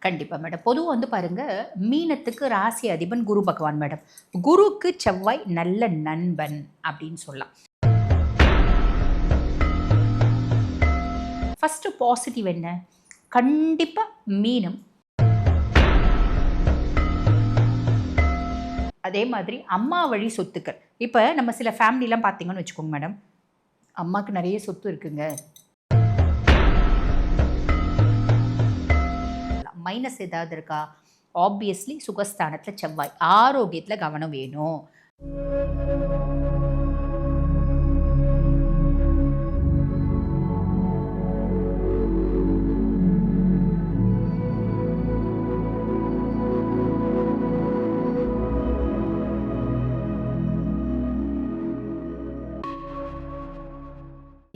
கண்டிப்பா மேடம். பொதுவா பாருங்க, மீனத்துக்கு ராசி அதிபன் குரு பகவான் மேடம். குருக்கு செவ்வாய் நல்ல நண்பன் அப்படின்னு சொல்லலாம். ஃபர்ஸ்ட் பாசிட்டிவ் என்ன? கண்டிப்பா மீனம். அதே மாதிரி அம்மா வழி சொத்துக்கள். இப்ப நம்ம சில ஃபேமிலிலாம் பார்த்தீங்கன்னு வச்சுக்கோங்க மேடம், அம்மாக்கு நெறைய சொத்து இருக்குங்க. மைனஸ் ஏதாவது இருக்கா? ஆப்வியஸ்லி சுகஸ்தானத்துல செவ்வாய். ஆரோக்கியத்துல கவனம் வேணும்.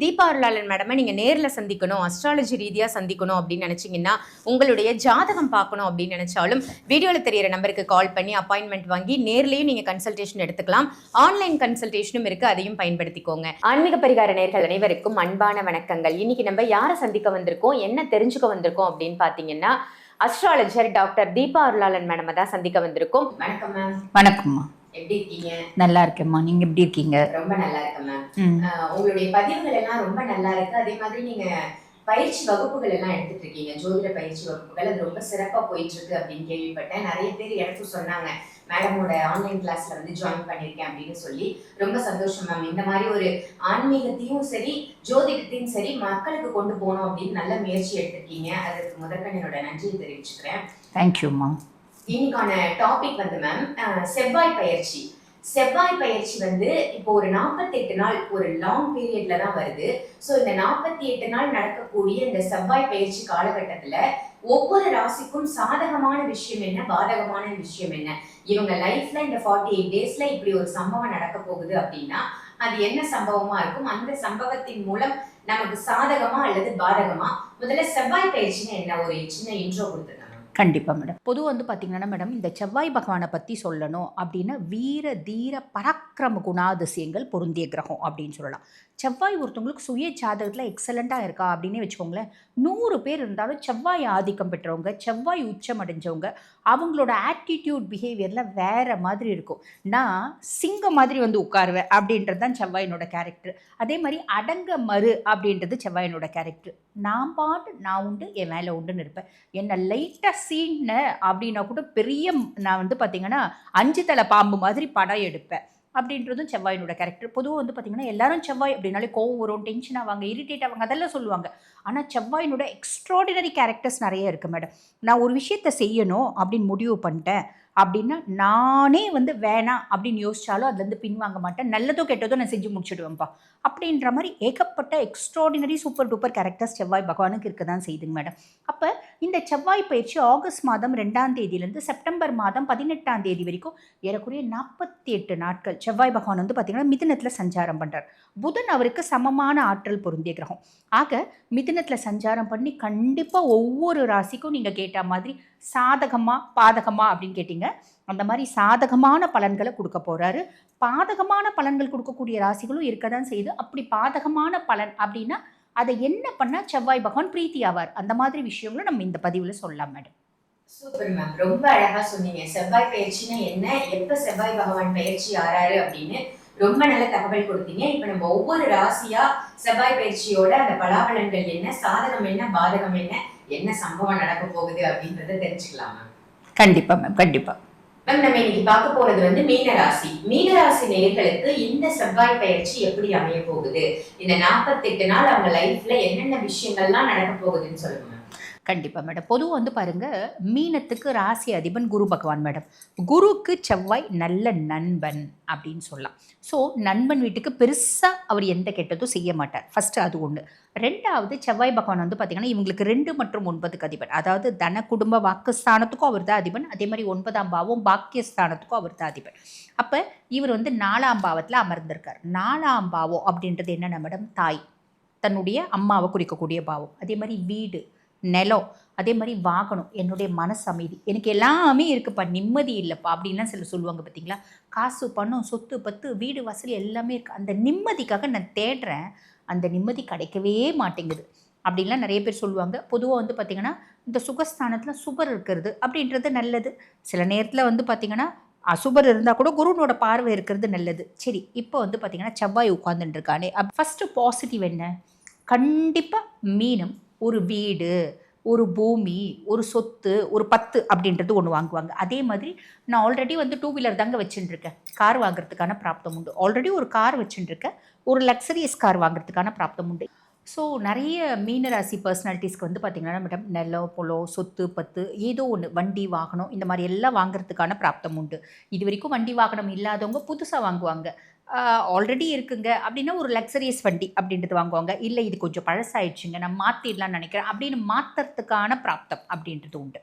தீபா அருளாளன் மேடமை நீங்கள் நேரில் சந்திக்கணும், அஸ்ட்ராலஜி ரீதியாக சந்திக்கணும் அப்படின்னு நினச்சிங்கன்னா, உங்களுடைய ஜாதகம் பார்க்கணும் அப்படின்னு நினச்சாலும் வீடியோவில் தெரியிற நம்பருக்கு கால் பண்ணி அப்பாயின்மெண்ட் வாங்கி நேர்லேயும் நீங்கள் கன்சல்டேஷன் எடுத்துக்கலாம். ஆன்லைன் கன்சல்டேஷனும் இருக்குது, அதையும் பயன்படுத்திக்கோங்க. ஆன்மீக பரிகார நேர்கள் அனைவருக்கும் அன்பான வணக்கங்கள். இன்னைக்கு நம்ம யாரை சந்திக்க வந்திருக்கோம், என்ன தெரிஞ்சுக்க வந்திருக்கோம் அப்படின்னு பார்த்தீங்கன்னா, அஸ்ட்ராலஜர் டாக்டர் தீபா அருளாளன் மேடமை தான் சந்திக்க வந்திருக்கோம். வணக்கம் மேம். வணக்கம்மா. எப்படி இருக்கீங்க? நல்லா இருக்கேம்மா. நீங்க எப்படி இருக்கீங்க? ரொம்ப நல்லா இருக்கேன் மேம். உங்களுடைய பதிவுகள் எல்லாம் ரொம்ப நல்லா இருக்கு. அதே மாதிரி நீங்க பயிற்சி வகுப்புகள் எல்லாம் எடுத்துட்டு இருக்கீங்க, ஜோதிட பயிற்சி வகுப்புகள். அது ரொம்ப சிறப்பா போயிட்டு இருக்கு அப்படின்னு கேள்விப்பட்டேன். நிறைய பேர் எனக்கு சொன்னாங்க, மேடமோட ஆன்லைன் கிளாஸ்ல ஜாயின் பண்ணியிருக்கேன் அப்படின்னு சொல்லி. ரொம்ப சந்தோஷம் மேம். இந்த மாதிரி ஒரு ஆன்மீகத்தையும் சரி ஜோதிடத்தையும் சரி மக்களுக்கு கொண்டு போகணும் அப்படின்னு நல்ல முயற்சி எடுத்திருக்கீங்க. அதுக்கு முதற்கன் என்னோட நன்றியை தெரிவிச்சுக்கிறேன். தேங்க்யூம்மா. இன்னைக்கான டாபிக் மேம் செவ்வாய் பயிற்சி. செவ்வாய் பயிற்சி இப்போ ஒரு 48 நாள் ஒரு லாங் பீரியட்ல தான் வருது. ஸோ இந்த 48 நாள் நடக்கக்கூடிய இந்த செவ்வாய் பயிற்சி காலகட்டத்துல ஒவ்வொரு ராசிக்கும் சாதகமான விஷயம் என்ன, பாதகமான விஷயம் என்ன, இவங்க லைஃப்ல இந்த 48 டேஸ்ல இப்படி ஒரு சம்பவம் நடக்க போகுது அப்படின்னா அது என்ன சம்பவமா இருக்கும், அந்த சம்பவத்தின் மூலம் நமக்கு சாதகமா அல்லது பாதகமா. முதல்ல செவ்வாய் பயிற்சின்னு என்ன ஒரு சின்ன இன்ட்ரோ கொடுத்துருங்க. கண்டிப்பாக மேடம். பொதுவாக பார்த்தீங்கன்னா மேடம், இந்த செவ்வாய் பகவானை பற்றி சொல்லணும் அப்படின்னா வீர தீர பராக்கிரம குணாதிசயங்கள் பொருந்திய கிரகம் அப்படின்னு சொல்லலாம். செவ்வாய் ஒருத்தவங்களுக்கு சுய ஜாதகத்தில் எக்ஸலண்ட்டாக இருக்கா அப்படின்னே வச்சுக்கோங்களேன். 100 பேர் இருந்தாலும் செவ்வாய் ஆதிக்கம் பெற்றவங்க, செவ்வாய் உச்சம் அடைஞ்சவங்க, அவங்களோட ஆட்டிடியூட் பிஹேவியரில் வேறு மாதிரி இருக்கும். நான் சிங்கம் மாதிரி உட்காருவேன் அப்படின்றது தான் செவ்வாயினோட கேரக்டர். அதே மாதிரி அடங்க மறு அப்படின்றது செவ்வாயினோட கேரக்டர். நான் பாட்டு நான் உண்டு, என் வேலை உண்டுன்னு இருப்பேன். என்னை லைட்டாக சீன்னு அப்படின்னா கூட பெரிய நான் பார்த்தீங்கன்னா 5 தலை பாம்பு மாதிரி படம் எடுப்பேன் அப்படின்றதும் செவ்வாயினோட கேரக்டர். பொதுவாக பார்த்தீங்கன்னா எல்லாரும் செவ்வாய் அப்படின்னாலே கோவம் வரும், டென்ஷன் ஆவாங்க, இரிட்டேட் ஆவாங்க, அதெல்லாம் சொல்லுவாங்க. ஆனால் செவ்வாயினோட எக்ஸ்ட்ராடினரி கேரக்டர்ஸ் நிறைய இருக்குது மேடம். நான் ஒரு விஷயத்தை செய்யணும் அப்படின்னு முடிவு பண்ணிட்டேன் அப்படின்னா நானே வேணாம் அப்படின்னு யோசிச்சாலும் அதுலேருந்து பின்வாங்க மாட்டேன். நல்லதோ கெட்டதோ நான் செஞ்சு முடிச்சுடுவேன்ப்பா அப்படின்ற மாதிரி ஏகப்பட்ட எக்ஸ்ட்ராடினரி சூப்பர் டூப்பர் கேரக்டர்ஸ் செவ்வாய் பகவானுக்கு இருக்க தான் செய்யுதுங்க மேடம். அப்போ இந்த செவ்வாய் பயிற்சி ஆகஸ்ட் மாதம் 2ஆம் தேதியிலேருந்து செப்டம்பர் மாதம் 18ஆம் தேதி வரைக்கும் ஏறக்குறைய 48 நாட்கள் செவ்வாய் பகவான் பார்த்தீங்கன்னா மிதுனத்தில் சஞ்சாரம் பண்ணுறார். புதன் அவருக்கு சமமான ஆற்றல் பொருந்திய கிரகம். ஆக மிதுனத்தில் சஞ்சாரம் பண்ணி கண்டிப்பாக ஒவ்வொரு ராசிக்கும் நீங்கள் கேட்ட மாதிரி சாதகமா பாதகமா அப்படின்னு கேட்டீங்க. அந்த மாதிரி சாதகமான பலன்களை கொடுக்க போறாரு. பாதகமான பலன்கள் கொடுக்கக்கூடிய ராசிகளும் இருக்க தான் செய்யுது. அப்படி பாதகமான பலன் அப்படின்னா அதை என்ன பண்ணா செவ்வாய் பகவான் பிரீத்தி ஆவார், அந்த மாதிரி விஷயங்களும் நம்ம இந்த பதிவுல சொல்லலாம் மேடம். சூப்பர் மேம், ரொம்ப அழகா சொன்னீங்க. செவ்வாய் பயிற்சினா என்ன, எப்ப செவ்வாய் பகவான் பயிற்சி ஆறாரு அப்படின்னு ரொம்ப நல்ல தகவல் கொடுத்தீங்க. இப்ப நம்ம ஒவ்வொரு ராசியா செவ்வாய் பயிற்சியோட அந்த பலாபலன்கள் என்ன, சாதகம் என்ன, பாதகம் என்ன, என்ன சம்பவம் நடக்க போகுது அப்படின்றத தெரிஞ்சுக்கலாம் மேம். கண்டிப்பா மேம், கண்டிப்பா மேம். நம்ம இன்னைக்கு பார்க்க போறது மீனராசி. மீனராசி நேயர்களுக்கு இந்த செவ்வாய் பயிற்சி எப்படி அமைய போகுது, இந்த 48 நாள் அவங்க லைஃப்ல என்னென்ன விஷயங்கள்லாம் நடக்க போகுதுன்னு சொல்லுங்க. கண்டிப்பாக மேடம். பொதுவாக பாருங்க, மீனத்துக்கு ராசி அதிபன் குரு பகவான் மேடம். குருக்கு செவ்வாய் நல்ல நண்பன் அப்படின்னு சொல்லலாம். ஸோ நண்பன் வீட்டுக்கு பெருசாக அவர் எந்த கெட்டதும் செய்ய மாட்டார். ஃபஸ்ட்டு அது ஒன்று. 2வது செவ்வாய் பகவான் பார்த்தீங்கன்னா இவங்களுக்கு 2 மற்றும் 9க்கு அதிபன். அதாவது தன குடும்ப வாக்குஸ்தானத்துக்கும் அவர் தான் அதிபன். அதே மாதிரி 9ஆம் பாவம் பாக்கியஸ்தானத்துக்கும் அவர் தான் அதிபன். அப்போ இவர் 4ஆம் பாவத்தில் அமர்ந்திருக்கார். 4ஆம் பாவம் அப்படின்றது என்னென்ன மேடம், தாய், தன்னுடைய அம்மாவை குறிக்கக்கூடிய பாவம். அதே மாதிரி வீடு, நிலம், அதே மாதிரி வாகனம், என்னுடைய மனசு அமைதி, எனக்கு எல்லாமே இருக்குப்பா, நிம்மதி இல்லைப்பா அப்படின்லாம் சில சொல்லுவாங்க பார்த்தீங்களா. காசு பணம் சொத்து பத்து வீடு வாசல் எல்லாமே இருக்குது, அந்த நிம்மதிக்காக நான் தேடுறேன், அந்த நிம்மதி கிடைக்கவே மாட்டேங்குது அப்படின்லாம் நிறைய பேர் சொல்லுவாங்க. பொதுவாக பார்த்திங்கன்னா இந்த சுகஸ்தானத்தில் சுபர் இருக்கிறது அப்படின்றது நல்லது. சில நேரத்தில் வந்து பார்த்திங்கன்னா அசுபர் இருந்தால் கூட குருனோட பார்வை இருக்கிறது நல்லது. சரி, இப்போ வந்து பார்த்திங்கன்னா செவ்வாய் உட்கார்ந்துட்டு இருக்கானே, ஃபஸ்ட்டு பாசிட்டிவ் என்ன? கண்டிப்பாக மீனம் ஒரு வீடு, ஒரு பூமி, ஒரு சொத்து, ஒரு 10 அப்படின்றது ஒன்று வாங்குவாங்க. அதே மாதிரி நான் ஆல்ரெடி வந்து 2 வீலர் தாங்க வச்சுட்டுருக்கேன். கார் வாங்குறதுக்கான பிராப்தம் உண்டு. ஆல்ரெடி ஒரு கார் வச்சுட்டுருக்கேன். ஒரு லக்ஸரியஸ் கார் வாங்குறதுக்கான பிராப்தம் உண்டு. ஸோ நிறைய மீனராசி பர்சனாலிட்டிஸ்க்கு வந்து பார்த்திங்கன்னா மேடம் நிலம், பொலம், சொத்து, பத்து ஏதோ ஒன்று, வண்டி, வாகனம் இந்த மாதிரி எல்லாம் வாங்குறதுக்கான பிராப்தம் உண்டு. இது வரைக்கும் வண்டி வாகனம் இல்லாதவங்க புதுசாக வாங்குவாங்க. ஆல்ரெடி இருக்குங்க அப்படின்னா ஒரு லக்ஸரியஸ் வண்டி அப்படின்றது வாங்குவாங்க. இல்லை இது கொஞ்சம் பழசாயிடுச்சுங்க, நான் மாற்றிடலான்னு நினைக்கிறேன் அப்படின்னு மாற்றுறதுக்கான பிராப்தம் அப்படின்றது உண்டு.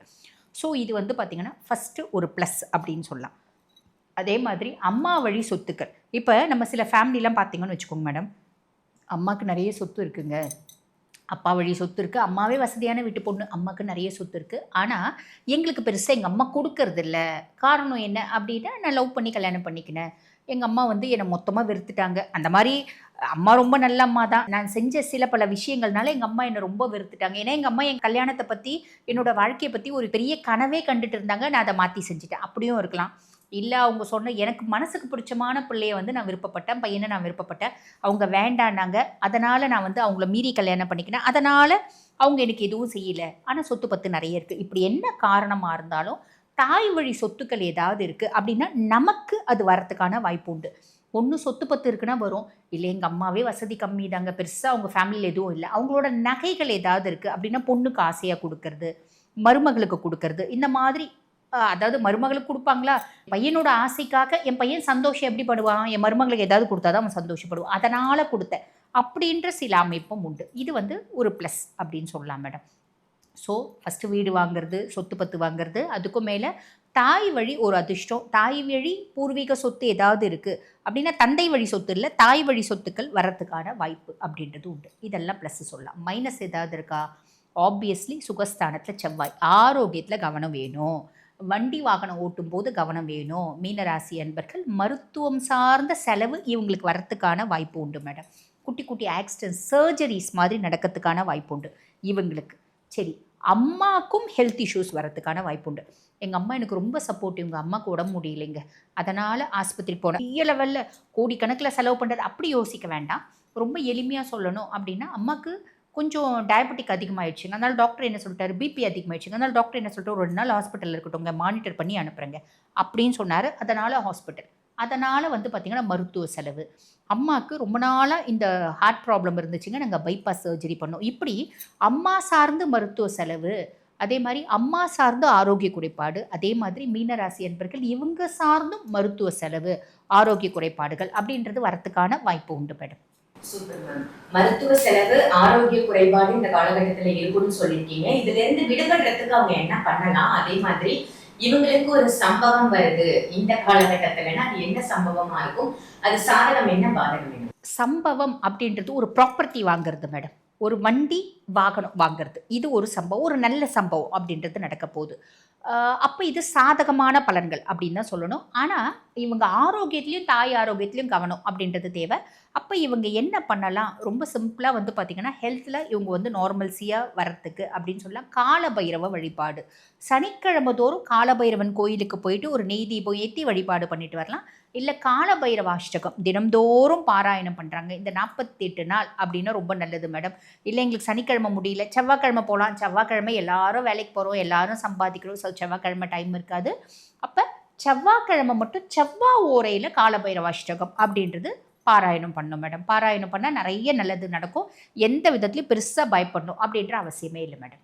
ஸோ இது வந்து பார்த்திங்கன்னா ஃபஸ்ட்டு ஒரு ப்ளஸ் அப்படின்னு சொல்லலாம். அதே மாதிரி அம்மா வழி சொத்துக்கள். இப்போ நம்ம சில ஃபேமிலிலாம் பார்த்திங்கன்னு வச்சுக்கோங்க மேடம், அம்மாவுக்கு நிறைய சொத்து இருக்குங்க, அப்பா வழி சொத்து இருக்குது, அம்மாவே வசதியான வீட்டு பொண்ணு, அம்மாவுக்கு நிறைய சொத்து இருக்குது, ஆனால் எங்களுக்கு பெருசாக எங்கள் அம்மா கொடுக்கறதில்ல. காரணம் என்ன அப்படின்னா, நான் லவ் பண்ணி கல்யாணம் பண்ணிக்கினேன், எங்கள் அம்மா வந்து என்னை மொத்தமாக வெறுத்துட்டாங்க. அந்த மாதிரி அம்மா ரொம்ப நல்ல அம்மா தான், நான் செஞ்ச சில பல விஷயங்கள்னால எங்கள் அம்மா என்னை ரொம்ப வெறுத்துட்டாங்க. ஏன்னா எங்கள் அம்மா என் கல்யாணத்தை பற்றி, என்னோடய வாழ்க்கையை பற்றி ஒரு பெரிய கனவே கண்டுட்டு இருந்தாங்க, நான் அதை மாற்றி செஞ்சுட்டேன். அப்படியும் இருக்கலாம். இல்லை அவங்க சொன்ன எனக்கு மனசுக்கு பிடிச்சமான பிள்ளையை வந்து நான் விருப்பப்பட்டேன், பையனை நான் விருப்பப்பட்டேன், அவங்க வேண்டான்னாங்க, அதனால் நான் வந்து அவங்கள மீறி கல்யாணம் பண்ணிக்கினேன், அதனால் அவங்க எனக்கு எதுவும் செய்யலை, ஆனால் சொத்து பத்து நிறைய இருக்குது. இப்படி என்ன காரணமாக இருந்தாலும் தாய் வழி சொத்துக்கள் ஏதாவது இருக்குது அப்படின்னா நமக்கு அது வரத்துக்கான வாய்ப்பு உண்டு. ஒன்று சொத்து பத்து இருக்குன்னா வரும், இல்லை எங்கள் அம்மாவே வசதி கம்மி தாங்க, பெருசாக அவங்க ஃபேமிலியில் எதுவும் இல்லை, அவங்களோட நகைகள் ஏதாவது இருக்குது அப்படின்னா பொண்ணுக்கு ஆசையாக கொடுக்கறது, மருமகளுக்கு கொடுக்கறது, இந்த மாதிரி அதாவது மருமகளுக்கு கொடுப்பாங்களா, பையனோட ஆசைக்காக என் பையன் சந்தோஷம் எப்படி படுவான், என் மருமகளுக்கு ஏதாவது கொடுத்தா தான் அவன் சந்தோஷப்படுவான், அதனால் கொடுத்தேன் அப்படின்ற சில அமைப்பும் உண்டு. இது வந்து ஒரு ப்ளஸ் அப்படின்னு சொல்லலாம் மேடம். ஸோ ஃபஸ்ட்டு வீடு வாங்குறது, சொத்து பத்து வாங்குறது, அதுக்கும் மேலே தாய் வழி ஒரு அதிர்ஷ்டம், தாய் வழி பூர்வீக சொத்து ஏதாவது இருக்குது அப்படின்னா தந்தை வழி சொத்து இல்லை, தாய் வழி சொத்துக்கள் வரத்துக்கான வாய்ப்பு அப்படின்றது உண்டு. இதெல்லாம் ப்ளஸ் சொல்லலாம். மைனஸ் ஏதாவது இருக்கா? ஆப்வியஸ்லி சுகஸ்தானத்தில் செவ்வாய், ஆரோக்கியத்தில் கவனம் வேணும், வண்டி வாகனம் ஓட்டும் போது கவனம் வேணும். மீனராசி அன்பர்கள் மருத்துவம் சார்ந்த செலவு இவங்களுக்கு வரத்துக்கான வாய்ப்பு உண்டு மேடம். குட்டி குட்டி ஆக்சிடென்ட், சர்ஜரிஸ் மாதிரி நடக்கிறதுக்கான வாய்ப்பு உண்டு இவங்களுக்கு. சரி, அம்மாவுக்கும் ஹெல்த் இஷ்யூஸ் வரத்துக்கான வாய்ப்பு உண்டு. எங்கள் அம்மா எனக்கு ரொம்ப சப்போர்ட்டிவ், எங்கள் அம்மாவுக்கு உடம்பு முடியலைங்க, அதனால் ஆஸ்பத்திரி போனேன், பெரிய லெவலில் கோடிக்கணக்கில் செலவு பண்ணுறது அப்படி யோசிக்க வேண்டாம். ரொம்ப எளிமையாக சொல்லணும் அப்படின்னா, அம்மாவுக்கு கொஞ்சம் டயபெட்டிக் அதிகமாகிடுச்சுங்க, அதனால் டாக்டர் என்ன சொல்லிட்டாரு, பிபி அதிகமாகிடுச்சுங்க, அதனால் டாக்டர் என்ன சொல்லிட்டு ஒரு 2 நாள் ஹாஸ்பிட்டலில் இருக்கட்டும்ங்க, மானிட்டர் பண்ணி அனுப்புகிறேங்க அப்படின்னு சொன்னார். அதனால் ஹாஸ்பிட்டல், அதனால் வந்து பார்த்திங்கன்னா மருத்துவ செலவு. அம்மாவுக்கு ரொம்ப நாளாக இந்த ஹார்ட் ப்ராப்ளம் இருந்துச்சுங்க, நாங்கள் பைபாஸ் சர்ஜரி பண்ணோம். இப்படி அம்மா சார்ந்து மருத்துவ செலவு, அதே மாதிரி அம்மா சார்ந்து ஆரோக்கிய குறைபாடு, அதே மாதிரி மீனராசி என்பர்கள் இவங்க சார்ந்தும் மருத்துவ செலவு, ஆரோக்கிய குறைபாடுகள் அப்படின்றது வரத்துக்கான வாய்ப்பு உண்டு மேடம். Super ma'am. மருத்துவ செலவு, ஆரோக்கிய குறைபாடு இந்த காலகட்டத்தில் இருக்குன்னு சொல்லியிருக்கீங்க. இதுல இருந்து விடுபடுறதுக்கு அவங்க என்ன பண்ணலாம்? அதே மாதிரி இவங்களுக்கு ஒரு சம்பவம் வருது இந்த காலகட்டத்துலன்னா அது என்ன சம்பவமா இருக்கும்? அது சாதகம் என்ன, பாதகம் என்ன? சம்பவம் அப்படின்றது ஒரு ப்ராப்பர்ட்டி வாங்குறது மேடம், ஒரு வண்டி வாகனம் வாங்குறது, இது ஒரு சம்பவம், ஒரு நல்ல சம்பவம் அப்படின்றது நடக்க போகுது. அப்போ இது சாதகமான பலன்கள் அப்படின்னு தான் சொல்லணும். ஆனால் இவங்க ஆரோக்கியத்துலேயும் தாய் ஆரோக்கியத்துலேயும் கவனம் அப்படின்றது தேவை. அப்போ இவங்க என்ன பண்ணலாம்? ரொம்ப சிம்பிளாக வந்து பார்த்திங்கன்னா ஹெல்த்தில் இவங்க வந்து நார்மல்சியாக வரத்துக்கு அப்படின்னு சொல்லலாம் காலபைரவ வழிபாடு. சனிக்கிழமை தோறும் காலபைரவன் கோயிலுக்கு போயிட்டு ஒரு நெய் தீபம் ஏற்றி வழிபாடு பண்ணிட்டு வரலாம். இல்லை காலபைரவ அஷ்டகம் தினம்தோறும் பாராயணம் பண்ணுறாங்க இந்த 48 நாள் அப்படின்னா ரொம்ப நல்லது மேடம். இல்லை எங்களுக்கு சனிக்கிழமை முடியல, செவ்வாய்க்கிழமை போகலாம், செவ்வாய்க்கிழமை எல்லாரும் வேலைக்கு போகிறோம், எல்லாரும் சம்பாதிக்கிறோம், செவ்வாய்க்கிழமை டைம் இருக்காது. அப்போ செவ்வாய்க்கிழமை மட்டும் செவ்வாய் ஓரையில் காலபைரவ அஷ்டகம் அப்படின்றது பாராயணம் பண்ணணும் மேடம். பாராயணம் பண்ணால் நிறைய நல்லது நடக்கும், எந்த விதத்துலையும் பெருசாக பயப்படணும் அப்படின்ற அவசியமே இல்லை மேடம்.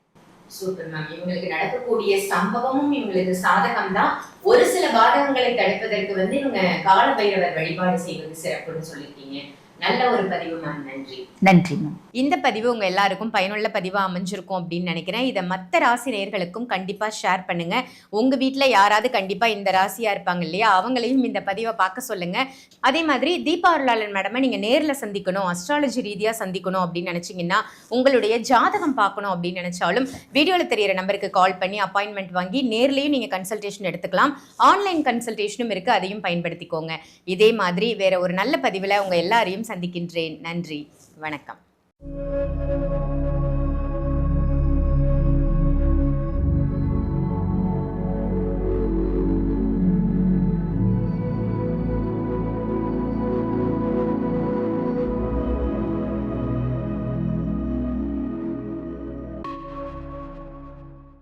Super ma'am. இவங்களுக்கு நடக்கக்கூடிய சம்பவமும் இவங்களுக்கு சாதகம் தான். ஒரு சில பாதகங்களை தடுப்பதற்கு வந்து இவங்க காலபைரவர் வழிபாடு செய்வது சிறப்புன்னு சொல்லியிருக்கீங்க. நல்ல ஒரு பதிவு மேம். நன்றி. நன்றி மேம். இந்த பதிவு உங்க எல்லாருக்கும் பயனுள்ள பதிவா அமைஞ்சிருக்கும் அப்படின்னு நினைக்கிறேன். இதை மற்ற ராசி நேயர்களுக்கும் கண்டிப்பா ஷேர் பண்ணுங்க. உங்க வீட்டில் யாராவது கண்டிப்பா இந்த ராசியா இருப்பாங்க இல்லையா, அவங்களையும் இந்த பதிவை பார்க்க சொல்லுங்க. அதே மாதிரி தீபா அருளாளன் மேடமை நீங்க நேரில் சந்திக்கணும், அஸ்ட்ராலஜி ரீதியா சந்திக்கணும் அப்படின்னு நினைச்சீங்கன்னா, உங்களுடைய ஜாதகம் பார்க்கணும் அப்படின்னு நினைச்சாலும் வீடியோவில் தெரியிற நம்பருக்கு கால் பண்ணி அப்பாயின்மெண்ட் வாங்கி நேர்லயும் நீங்க கன்சல்டேஷன் எடுத்துக்கலாம். ஆன்லைன் கன்சல்டேஷனும் இருக்கு, அதையும் பயன்படுத்திக்கோங்க. இதே மாதிரி வேற ஒரு நல்ல பதிவில் உங்க எல்லாரையும் சந்திக்கின்றேன். நன்றி, வணக்கம்.